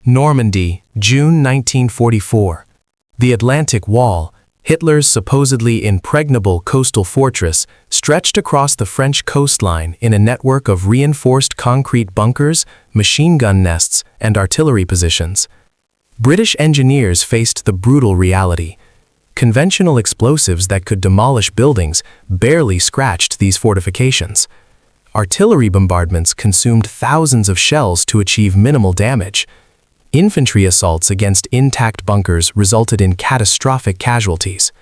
Normandy, June 1944. The Atlantic Wall, Hitler's supposedly impregnable coastal fortress, stretched across the French coastline in a network of reinforced concrete bunkers, machine gun nests, and artillery positions. British engineers faced the brutal reality. Conventional explosives that could demolish buildings barely scratched these fortifications. Artillery bombardments consumed thousands of shells to achieve minimal damage. Infantry assaults against intact bunkers resulted in catastrophic casualties.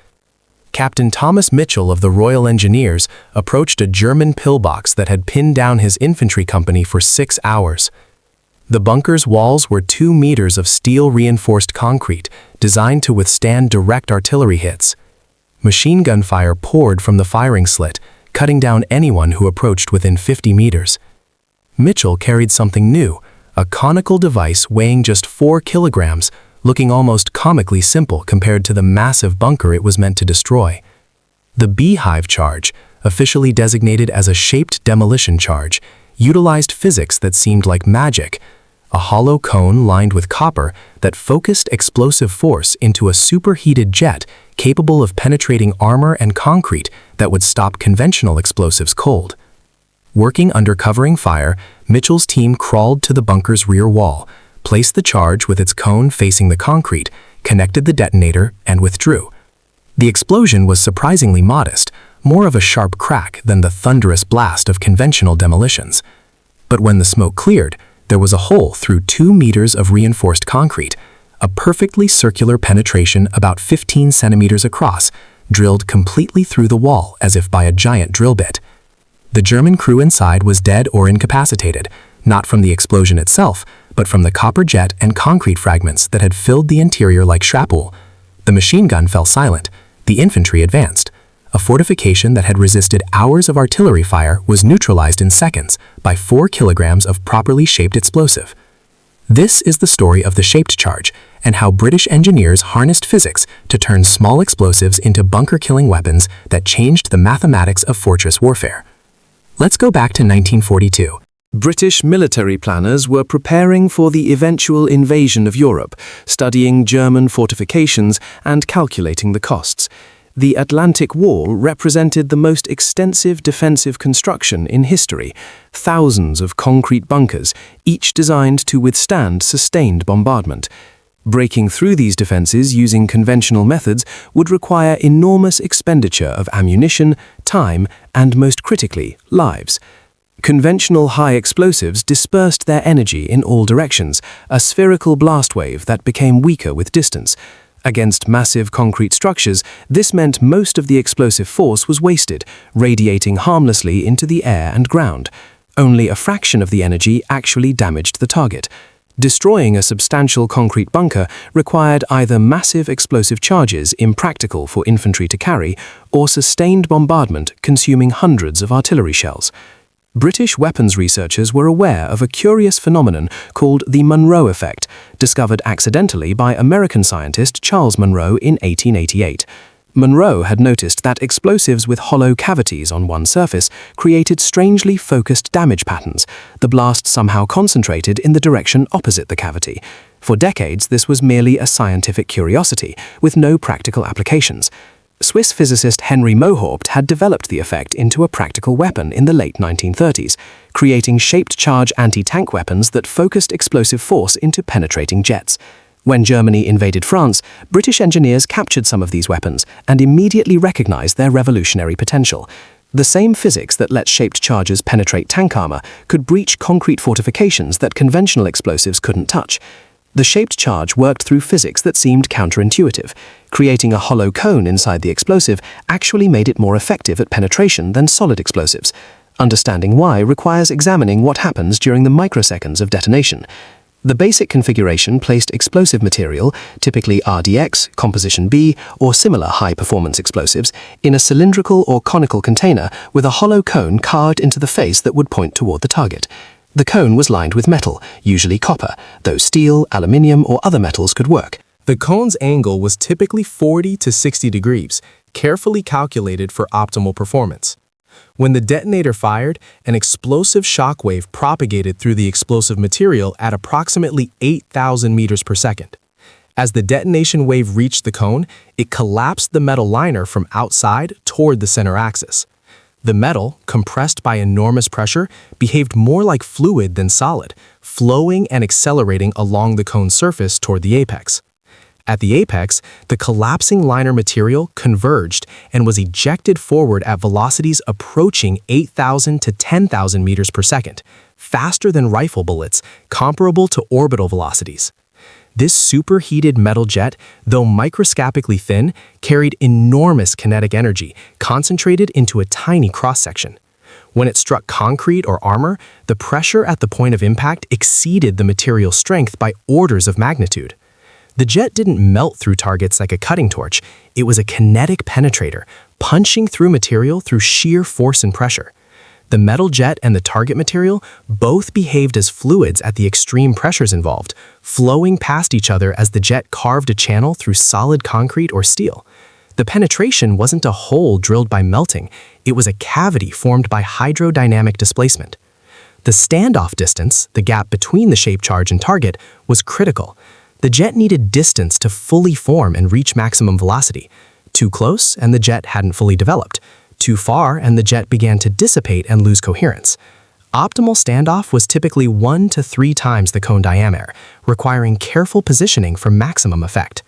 Captain Thomas Mitchell of the Royal Engineers approached a German pillbox that had pinned down his infantry company for 6 hours. The bunker's walls were 2 meters of steel-reinforced concrete designed to withstand direct artillery hits. Machine gun fire poured from the firing slit, cutting down anyone who approached within 50 meters. Mitchell carried something new, a conical device weighing just 4 kilograms, looking almost comically simple compared to the massive bunker it was meant to destroy. The beehive charge, officially designated as a shaped demolition charge, utilized physics that seemed like magic, a hollow cone lined with copper that focused explosive force into a superheated jet capable of penetrating armor and concrete that would stop conventional explosives cold. Working under covering fire, Mitchell's team crawled to the bunker's rear wall, placed the charge with its cone facing the concrete, connected the detonator, and withdrew. The explosion was surprisingly modest, more of a sharp crack than the thunderous blast of conventional demolitions. But when the smoke cleared, there was a hole through 2 meters of reinforced concrete, a perfectly circular penetration about 15 centimeters across, drilled completely through the wall as if by a giant drill bit. The German crew inside was dead or incapacitated, not from the explosion itself, but from the copper jet and concrete fragments that had filled the interior like shrapnel. The machine gun fell silent. The infantry advanced. A fortification that had resisted hours of artillery fire was neutralized in seconds by 4 kilograms of properly shaped explosive. This is the story of the shaped charge and how British engineers harnessed physics to turn small explosives into bunker-killing weapons that changed the mathematics of fortress warfare. Let's go back to 1942. British military planners were preparing for the eventual invasion of Europe, studying German fortifications and calculating the costs. The Atlantic Wall represented the most extensive defensive construction in history, thousands of concrete bunkers, each designed to withstand sustained bombardment. Breaking through these defenses using conventional methods would require enormous expenditure of ammunition, time, and most critically, lives. Conventional high explosives dispersed their energy in all directions, a spherical blast wave that became weaker with distance. Against massive concrete structures, this meant most of the explosive force was wasted, radiating harmlessly into the air and ground. Only a fraction of the energy actually damaged the target. Destroying a substantial concrete bunker required either massive explosive charges impractical for infantry to carry or sustained bombardment consuming hundreds of artillery shells. British weapons researchers were aware of a curious phenomenon called the Monroe effect, discovered accidentally by American scientist Charles Monroe in 1888. Monroe had noticed that explosives with hollow cavities on one surface created strangely focused damage patterns, the blast somehow concentrated in the direction opposite the cavity. For decades, this was merely a scientific curiosity, with no practical applications. Swiss physicist Henry Mohaupt had developed the effect into a practical weapon in the late 1930s, creating shaped charge anti-tank weapons that focused explosive force into penetrating jets. When Germany invaded France, British engineers captured some of these weapons and immediately recognized their revolutionary potential. The same physics that let shaped charges penetrate tank armor could breach concrete fortifications that conventional explosives couldn't touch. The shaped charge worked through physics that seemed counterintuitive. Creating a hollow cone inside the explosive actually made it more effective at penetration than solid explosives. Understanding why requires examining what happens during the microseconds of detonation. The basic configuration placed explosive material, typically RDX, Composition B, or similar high-performance explosives, in a cylindrical or conical container with a hollow cone carved into the face that would point toward the target. The cone was lined with metal, usually copper, though steel, aluminium, or other metals could work. The cone's angle was typically 40 to 60 degrees, carefully calculated for optimal performance. When the detonator fired, an explosive shockwave propagated through the explosive material at approximately 8,000 meters per second. As the detonation wave reached the cone, it collapsed the metal liner from outside toward the center axis. The metal, compressed by enormous pressure, behaved more like fluid than solid, flowing and accelerating along the cone's surface toward the apex. At the apex, the collapsing liner material converged and was ejected forward at velocities approaching 8,000 to 10,000 meters per second, faster than rifle bullets, comparable to orbital velocities. This superheated metal jet, though microscopically thin, carried enormous kinetic energy concentrated into a tiny cross-section. When it struck concrete or armor, the pressure at the point of impact exceeded the material's strength by orders of magnitude. The jet didn't melt through targets like a cutting torch. It was a kinetic penetrator, punching through material through sheer force and pressure. The metal jet and the target material both behaved as fluids at the extreme pressures involved, flowing past each other as the jet carved a channel through solid concrete or steel. The penetration wasn't a hole drilled by melting, it was a cavity formed by hydrodynamic displacement. The standoff distance, the gap between the shaped charge and target, was critical. The jet needed distance to fully form and reach maximum velocity. Too close, and the jet hadn't fully developed. Too far, and the jet began to dissipate and lose coherence. Optimal standoff was typically 1 to 3 times the cone diameter, requiring careful positioning for maximum effect.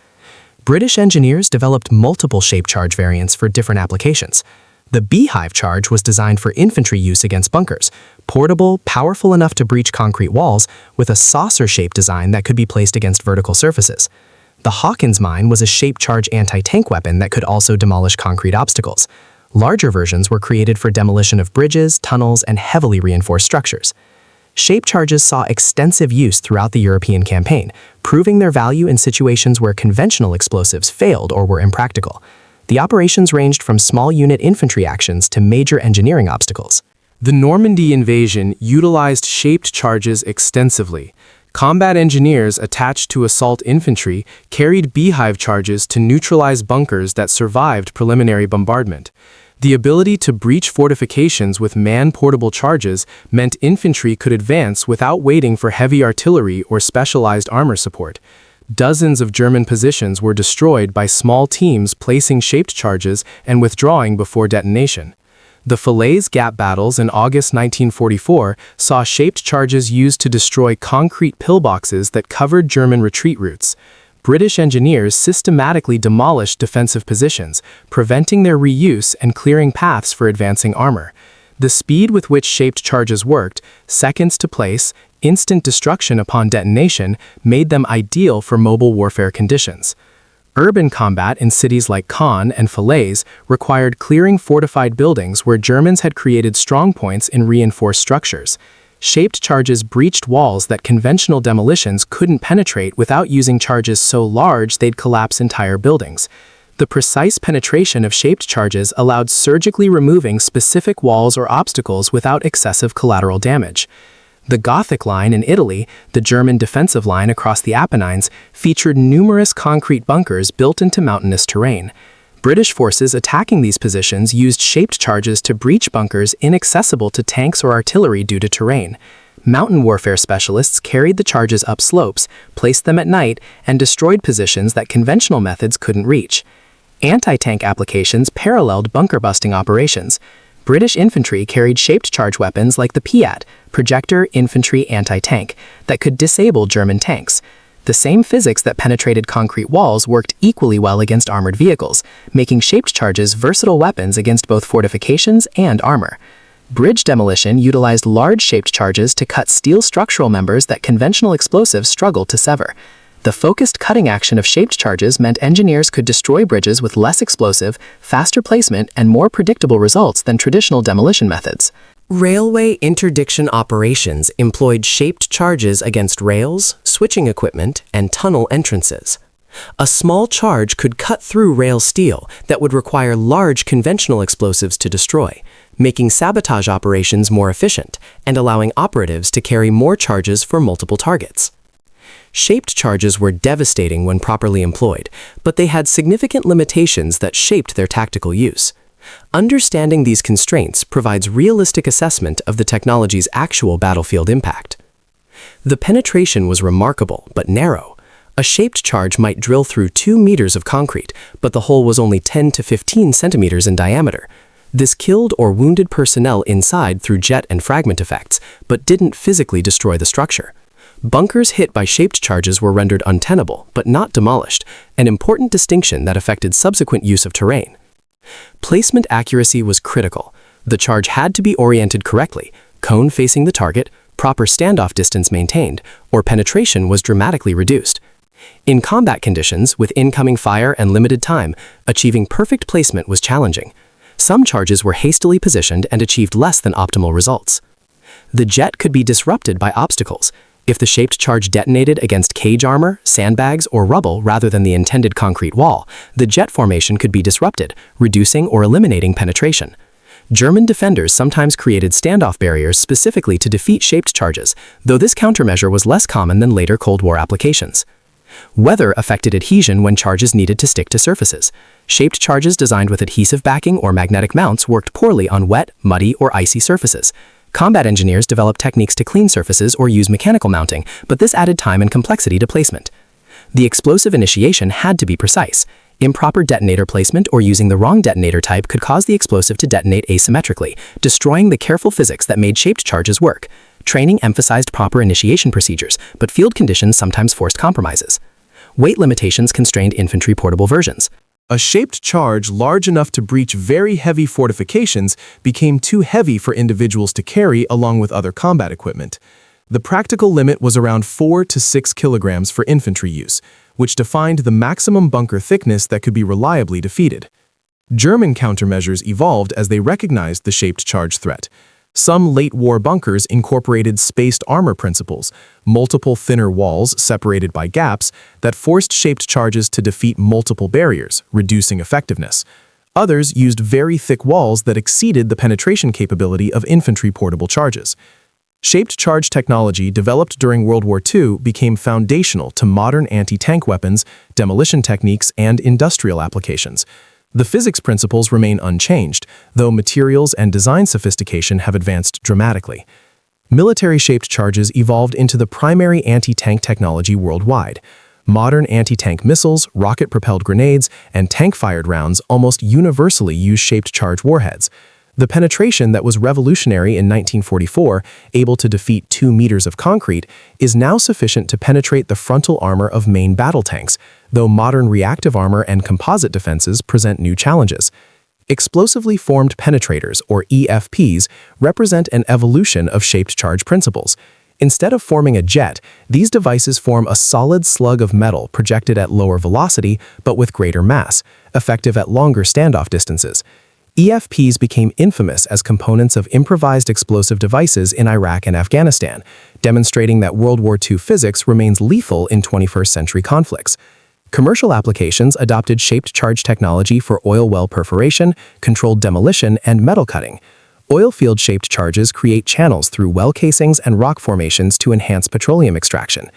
British engineers developed multiple shape charge variants for different applications. The beehive charge was designed for infantry use against bunkers, portable, powerful enough to breach concrete walls, with a saucer-shaped design that could be placed against vertical surfaces. The Hawkins mine was a shape charge anti-tank weapon that could also demolish concrete obstacles. Larger versions were created for demolition of bridges, tunnels, and heavily reinforced structures. Shape charges saw extensive use throughout the European campaign, proving their value in situations where conventional explosives failed or were impractical. The operations ranged from small unit infantry actions to major engineering obstacles. The Normandy invasion utilized shaped charges extensively. Combat engineers attached to assault infantry carried beehive charges to neutralize bunkers that survived preliminary bombardment. The ability to breach fortifications with man-portable charges meant infantry could advance without waiting for heavy artillery or specialized armor support. Dozens of German positions were destroyed by small teams placing shaped charges and withdrawing before detonation. The Falaise Gap battles in August 1944 saw shaped charges used to destroy concrete pillboxes that covered German retreat routes. British engineers systematically demolished defensive positions, preventing their reuse and clearing paths for advancing armor. The speed with which shaped charges worked, seconds to place, instant destruction upon detonation, made them ideal for mobile warfare conditions. Urban combat in cities like Caen and Falaise required clearing fortified buildings where Germans had created strongpoints in reinforced structures. Shaped charges breached walls that conventional demolitions couldn't penetrate without using charges so large they'd collapse entire buildings. The precise penetration of shaped charges allowed surgically removing specific walls or obstacles without excessive collateral damage. The Gothic line in Italy, the German defensive line across the Apennines, featured numerous concrete bunkers built into mountainous terrain. British forces attacking these positions used shaped charges to breach bunkers inaccessible to tanks or artillery due to terrain. Mountain warfare specialists carried the charges up slopes, placed them at night, and destroyed positions that conventional methods couldn't reach. Anti-tank applications paralleled bunker-busting operations. British infantry carried shaped charge weapons like the PIAT, Projector Infantry Anti-Tank, that could disable German tanks. The same physics that penetrated concrete walls worked equally well against armored vehicles, making shaped charges versatile weapons against both fortifications and armor. Bridge demolition utilized large shaped charges to cut steel structural members that conventional explosives struggled to sever. The focused cutting action of shaped charges meant engineers could destroy bridges with less explosive, faster placement, and more predictable results than traditional demolition methods. Railway interdiction operations employed shaped charges against rails, switching equipment, and tunnel entrances. A small charge could cut through rail steel that would require large conventional explosives to destroy, making sabotage operations more efficient and allowing operatives to carry more charges for multiple targets. Shaped charges were devastating when properly employed, but they had significant limitations that shaped their tactical use. Understanding these constraints provides realistic assessment of the technology's actual battlefield impact. The penetration was remarkable but narrow. A shaped charge might drill through 2 meters of concrete, but the hole was only 10 to 15 centimeters in diameter. This killed or wounded personnel inside through jet and fragment effects, but didn't physically destroy the structure. Bunkers hit by shaped charges were rendered untenable, but not demolished, an important distinction that affected subsequent use of terrain. Placement accuracy was critical. The charge had to be oriented correctly, cone facing the target, proper standoff distance maintained, or penetration was dramatically reduced. In combat conditions, with incoming fire and limited time, achieving perfect placement was challenging. Some charges were hastily positioned and achieved less than optimal results. The jet could be disrupted by obstacles. If the shaped charge detonated against cage armor, sandbags, or rubble rather than the intended concrete wall, the jet formation could be disrupted, reducing or eliminating penetration. German defenders sometimes created standoff barriers specifically to defeat shaped charges, though this countermeasure was less common than later Cold War applications. Weather affected adhesion when charges needed to stick to surfaces. Shaped charges designed with adhesive backing or magnetic mounts worked poorly on wet, muddy, or icy surfaces. Combat engineers developed techniques to clean surfaces or use mechanical mounting, but this added time and complexity to placement. The explosive initiation had to be precise. Improper detonator placement or using the wrong detonator type could cause the explosive to detonate asymmetrically, destroying the careful physics that made shaped charges work. Training emphasized proper initiation procedures, but field conditions sometimes forced compromises. Weight limitations constrained infantry portable versions. A shaped charge large enough to breach very heavy fortifications became too heavy for individuals to carry along with other combat equipment. The practical limit was around 4 to 6 kilograms for infantry use, which defined the maximum bunker thickness that could be reliably defeated. German countermeasures evolved as they recognized the shaped charge threat. Some late-war bunkers incorporated spaced armor principles, multiple thinner walls separated by gaps that forced shaped charges to defeat multiple barriers, reducing effectiveness. Others used very thick walls that exceeded the penetration capability of infantry portable charges. Shaped charge technology developed during World War II became foundational to modern anti-tank weapons, demolition techniques, and industrial applications. The physics principles remain unchanged, though materials and design sophistication have advanced dramatically. Military-shaped charges evolved into the primary anti-tank technology worldwide. Modern anti-tank missiles, rocket-propelled grenades, and tank-fired rounds almost universally use shaped charge warheads. The penetration that was revolutionary in 1944, able to defeat 2 meters of concrete, is now sufficient to penetrate the frontal armor of main battle tanks, though modern reactive armor and composite defenses present new challenges. Explosively formed penetrators, or EFPs, represent an evolution of shaped charge principles. Instead of forming a jet, these devices form a solid slug of metal projected at lower velocity but with greater mass, effective at longer standoff distances. EFPs became infamous as components of improvised explosive devices in Iraq and Afghanistan, demonstrating that World War II physics remains lethal in 21st century conflicts. Commercial applications adopted shaped charge technology for oil well perforation, controlled demolition, and metal cutting. Oil field-shaped charges create channels through well casings and rock formations to enhance petroleum extraction.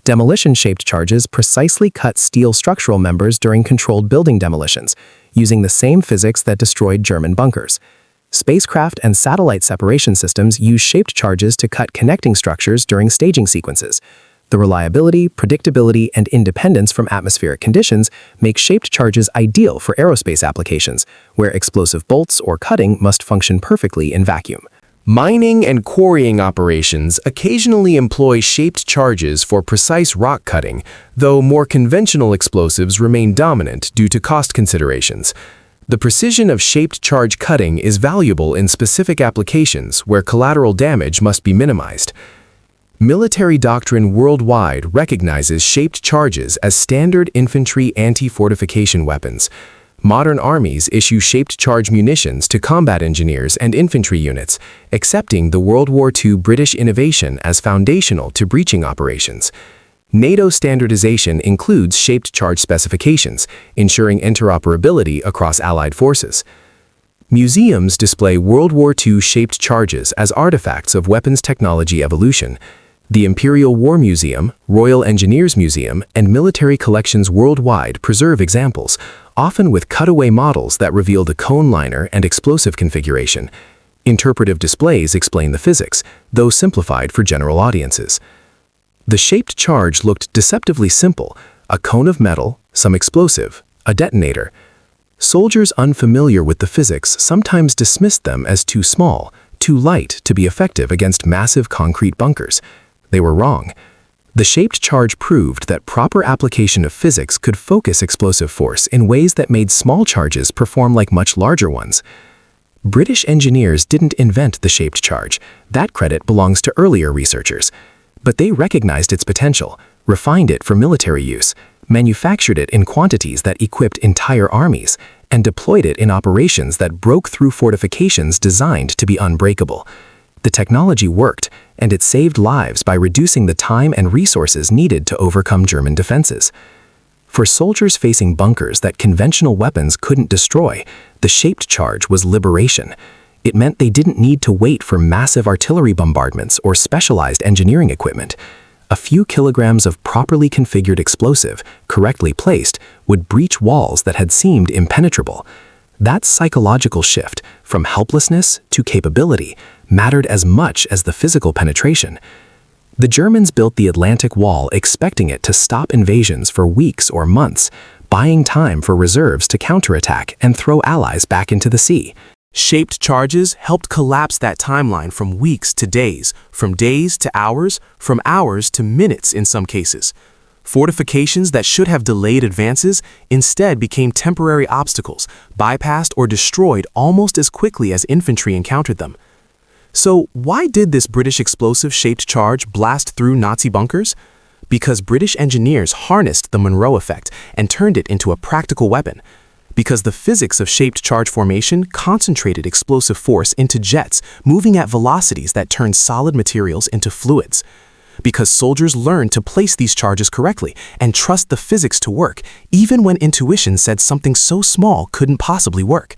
Demolition-shaped charges precisely cut steel structural members during controlled building demolitions, using the same physics that destroyed German bunkers. Spacecraft and satellite separation systems use shaped charges to cut connecting structures during staging sequences. The reliability, predictability, and independence from atmospheric conditions make shaped charges ideal for aerospace applications, where explosive bolts or cutting must function perfectly in vacuum. Mining and quarrying operations occasionally employ shaped charges for precise rock cutting, though more conventional explosives remain dominant due to cost considerations. The precision of shaped charge cutting is valuable in specific applications where collateral damage must be minimized. Military doctrine worldwide recognizes shaped charges as standard infantry anti-fortification weapons. Modern armies issue shaped charge munitions to combat engineers and infantry units, accepting the World War II British innovation as foundational to breaching operations. NATO standardization includes shaped charge specifications, ensuring interoperability across Allied forces. Museums display World War II shaped charges as artifacts of weapons technology evolution. The Imperial War Museum, Royal Engineers Museum, and military collections worldwide preserve examples, often with cutaway models that reveal the cone liner and explosive configuration. Interpretive displays explain the physics, though simplified for general audiences. The shaped charge looked deceptively simple: a cone of metal, some explosive, a detonator. Soldiers unfamiliar with the physics sometimes dismissed them as too small, too light to be effective against massive concrete bunkers. They were wrong. The shaped charge proved that proper application of physics could focus explosive force in ways that made small charges perform like much larger ones. British engineers didn't invent the shaped charge. That credit belongs to earlier researchers. But they recognized its potential, refined it for military use, manufactured it in quantities that equipped entire armies, and deployed it in operations that broke through fortifications designed to be unbreakable. The technology worked, and it saved lives by reducing the time and resources needed to overcome German defenses. For soldiers facing bunkers that conventional weapons couldn't destroy, the shaped charge was liberation. It meant they didn't need to wait for massive artillery bombardments or specialized engineering equipment. A few kilograms of properly configured explosive, correctly placed, would breach walls that had seemed impenetrable. That psychological shift, from helplessness to capability, mattered as much as the physical penetration. The Germans built the Atlantic Wall expecting it to stop invasions for weeks or months, buying time for reserves to counterattack and throw allies back into the sea. Shaped charges helped collapse that timeline from weeks to days, from days to hours, from hours to minutes in some cases. Fortifications that should have delayed advances instead became temporary obstacles, bypassed or destroyed almost as quickly as infantry encountered them. So why did this British explosive-shaped charge blast through Nazi bunkers? Because British engineers harnessed the Monroe effect and turned it into a practical weapon. Because the physics of shaped charge formation concentrated explosive force into jets moving at velocities that turned solid materials into fluids. Because soldiers learned to place these charges correctly and trust the physics to work, even when intuition said something so small couldn't possibly work.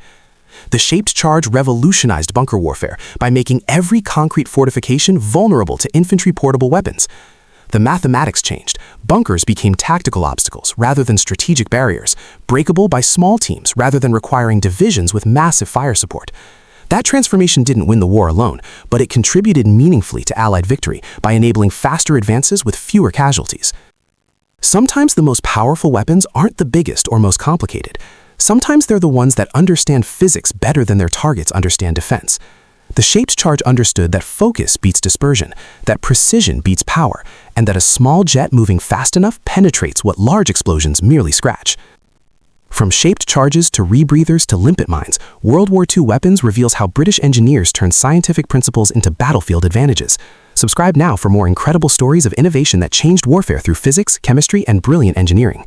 The shaped charge revolutionized bunker warfare by making every concrete fortification vulnerable to infantry portable weapons. The mathematics changed. Bunkers became tactical obstacles rather than strategic barriers, breakable by small teams rather than requiring divisions with massive fire support. That transformation didn't win the war alone, but it contributed meaningfully to Allied victory by enabling faster advances with fewer casualties. Sometimes the most powerful weapons aren't the biggest or most complicated. Sometimes they're the ones that understand physics better than their targets understand defense. The shaped charge understood that focus beats dispersion, that precision beats power, and that a small jet moving fast enough penetrates what large explosions merely scratch. From shaped charges to rebreathers to limpet mines, World War II weapons reveals how British engineers turned scientific principles into battlefield advantages. Subscribe now for more incredible stories of innovation that changed warfare through physics, chemistry, and brilliant engineering.